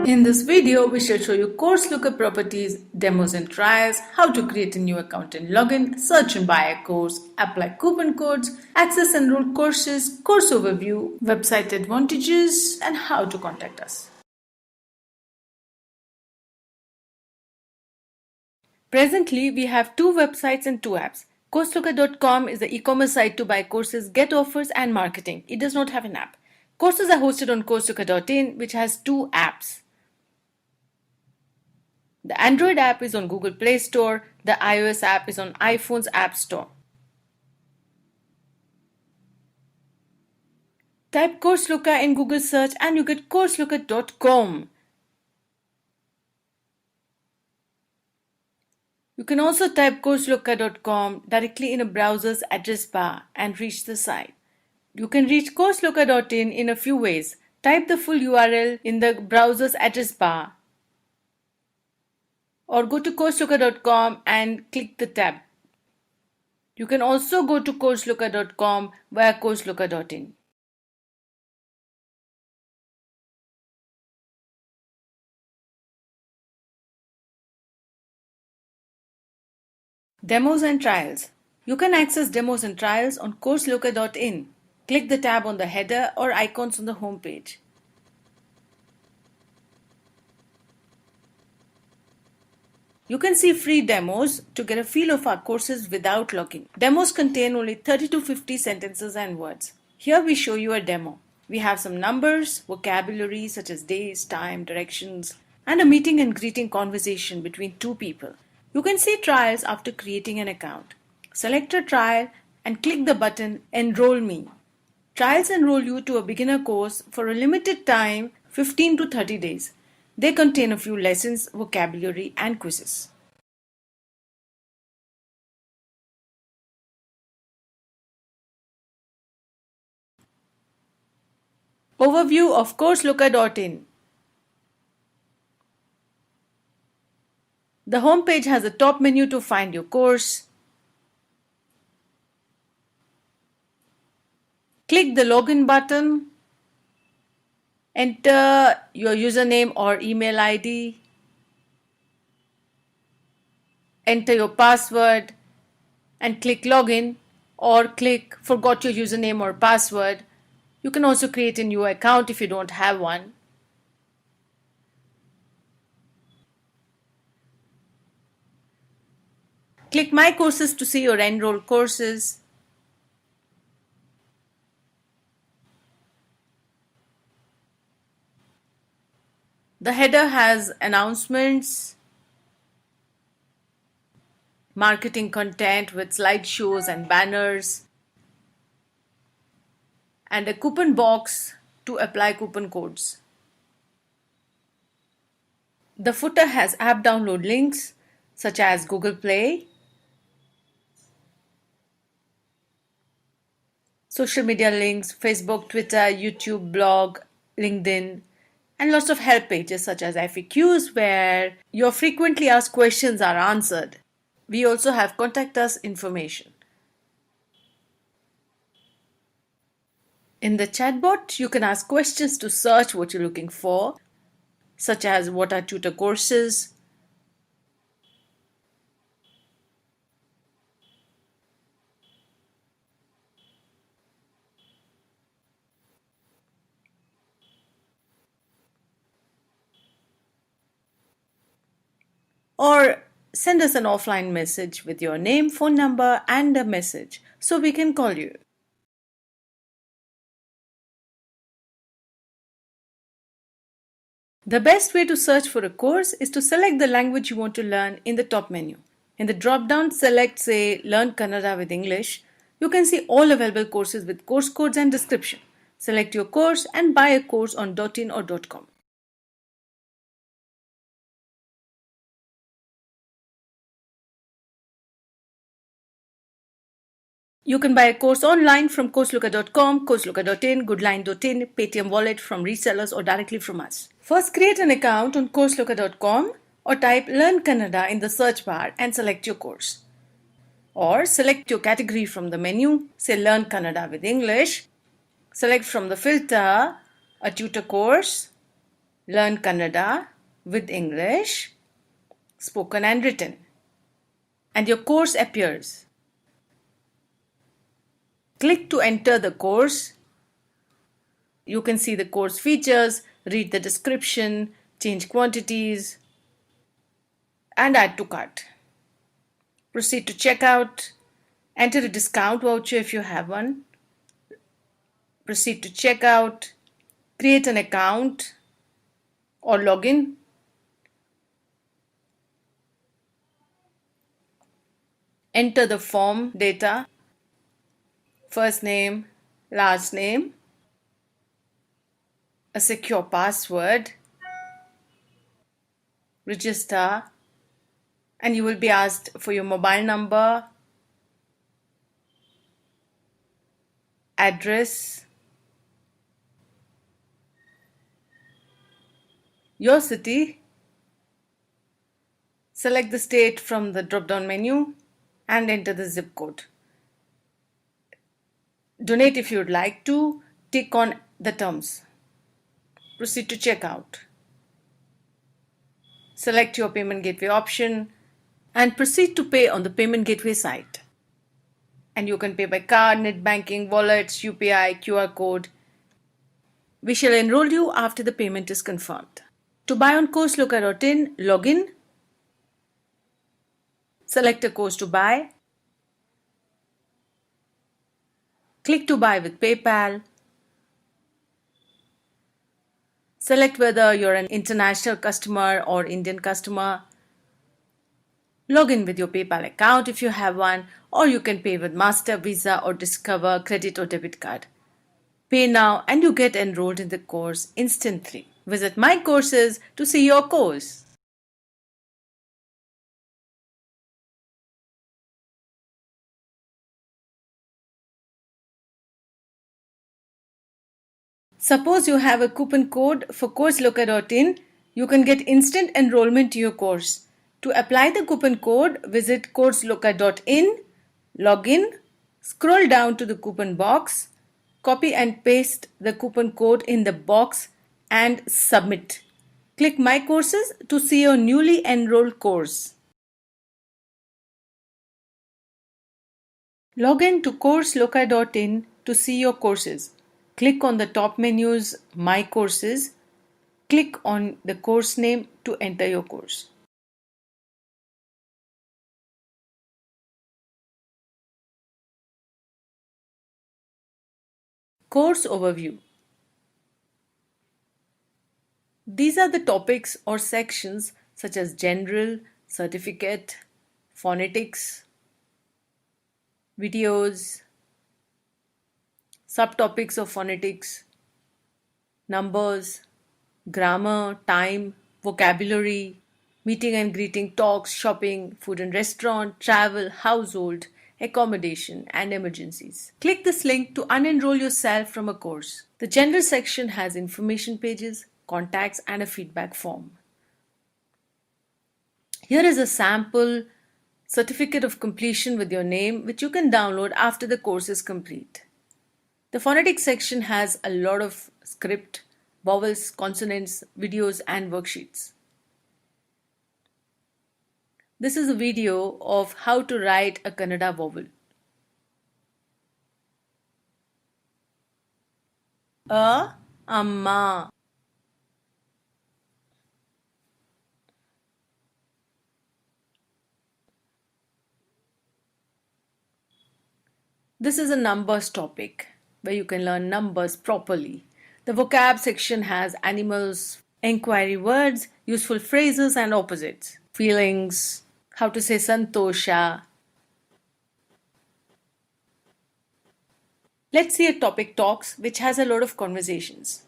In this video, we shall show you Courseloka Properties, demos and trials, how to create a new account and login, search and buy a course, apply coupon codes, access enrolled courses, course overview, website advantages, and how to contact us. Presently, we have two websites and two apps. Courseloka.com is the e-commerce site to buy courses, get offers, and marketing. It does not have an app. Courses are hosted on Courseloka.in, which has two apps. The Android app is on Google Play Store. The iOS app is on iPhone's App Store. Type Courseloka in Google search and you get Courseloka.com. You can also type Courseloka.com directly in a browser's address bar and reach the site. You can reach Courseloka.in in a few ways. Type the full URL in the browser's address bar, or go to Courseloka.com and click the tab. You can also go to Courseloka.com via Courseloka.in. Demos and trials. You can access demos and trials on Courseloka.in. Click the tab on the header or icons on the home page. You can see free demos to get a feel of our courses without logging. Demos contain only 30 to 50 sentences and words. Here we show you a demo. We have some numbers, vocabulary such as days, time, directions, and a meeting and greeting conversation between two people. You can see trials after creating an account. Select a trial and click the button Enroll Me. Trials enroll you to a beginner course for a limited time, 15 to 30 days. They contain a few lessons, vocabulary, and quizzes. Overview of Courseloka.in. The home page has a top menu to find your course. Click the login button. Enter your username or email ID. Enter your password and click login, or click forgot your username or password. You can also create a new account if you don't have one. Click My Courses to see your enrolled courses. The header has announcements, marketing content with slideshows and banners, and a coupon box to apply coupon codes. The footer has app download links such as Google Play, social media links, Facebook, Twitter, YouTube, blog, LinkedIn, and lots of help pages such as FAQs where your frequently asked questions are answered. We also have contact us information. In the chatbot, you can ask questions to search what you're looking for, such as what are tutor courses, or send us an offline message with your name, phone number, and a message so we can call you. The best way to search for a course is to select the language you want to learn in the top menu. In the drop-down, select, say, Learn Kannada with English. You can see all available courses with course codes and description. Select your course and buy a course on .in or .com. You can buy a course online from Courseloka.com, Courseloka.in, Goodline.in, Paytm Wallet from resellers or directly from us. First, create an account on Courseloka.com or type Learn Kannada in the search bar and select your course. Or select your category from the menu, say Learn Kannada with English. Select from the filter a tutor course Learn Kannada with English, spoken and written. And your course appears. Click to enter the course. You can see the course features, read the description, change quantities, and add to cart. Proceed to checkout. Enter a discount voucher if you have one. Proceed to checkout. Create an account or login. Enter the form data, first name, last name, a secure password, register, and you will be asked for your mobile number, address, your city. Select the state from the drop-down menu and enter the zip code. Donate if you would like to. Tick on the terms. Proceed to checkout. Select your payment gateway option and proceed to pay on the payment gateway site. And you can pay by card, net banking, wallets, UPI, QR code. We shall enroll you after the payment is confirmed. To buy on Courseloka.in, log in. Select a course to buy. Click to buy with PayPal. Select whether you're an international customer or Indian customer. Log in with your PayPal account if you have one, or you can pay with Master, Visa, or Discover credit or debit card. Pay now and you get enrolled in the course instantly. Visit My Courses to see your course. Suppose you have a coupon code for Courseloka.in, you can get instant enrollment to your course. To apply the coupon code, visit Courseloka.in, log in, scroll down to the coupon box, copy and paste the coupon code in the box and submit. Click My Courses to see your newly enrolled course. Log in to Courseloka.in to see your courses. Click on the top menu's My Courses. Click on the course name to enter your course. Course overview. These are the topics or sections such as general, certificate, phonetics, videos, subtopics of phonetics, numbers, grammar, time, vocabulary, meeting and greeting, talks, shopping, food and restaurant, travel, household, accommodation, and emergencies. Click this link to unenroll yourself from a course. The general section has information pages, contacts, and a feedback form. Here is a sample certificate of completion with your name, which you can download after the course is complete. The phonetics section has a lot of script, vowels, consonants, videos, and worksheets. This is a video of how to write a Kannada vowel. Amma. This is a numbers topic where you can learn numbers properly. The vocab section has animals, enquiry words, useful phrases and opposites, feelings, how to say santosha. Let's see a topic talks which has a lot of conversations,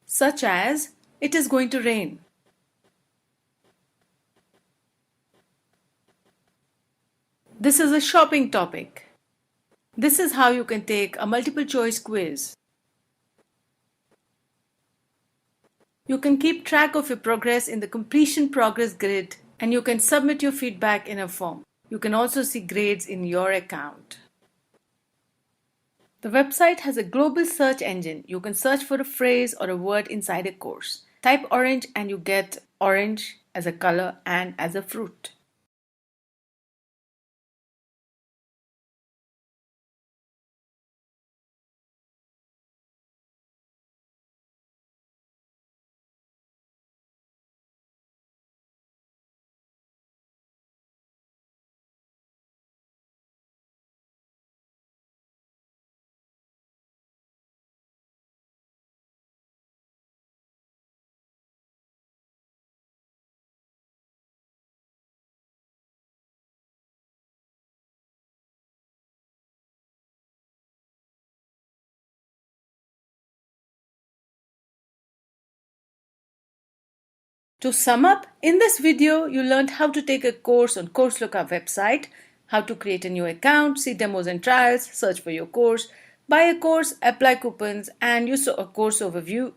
such as it is going to rain. This is a shopping topic. This is how you can take a multiple choice quiz. You can keep track of your progress in the completion progress grid and you can submit your feedback in a form. You can also see grades in your account. The website has a global search engine. You can search for a phrase or a word inside a course. Type orange and you get orange as a color and as a fruit. To sum up, in this video, you learned how to take a course on Courseloka website, how to create a new account, see demos and trials, search for your course, buy a course, apply coupons, and you saw a course overview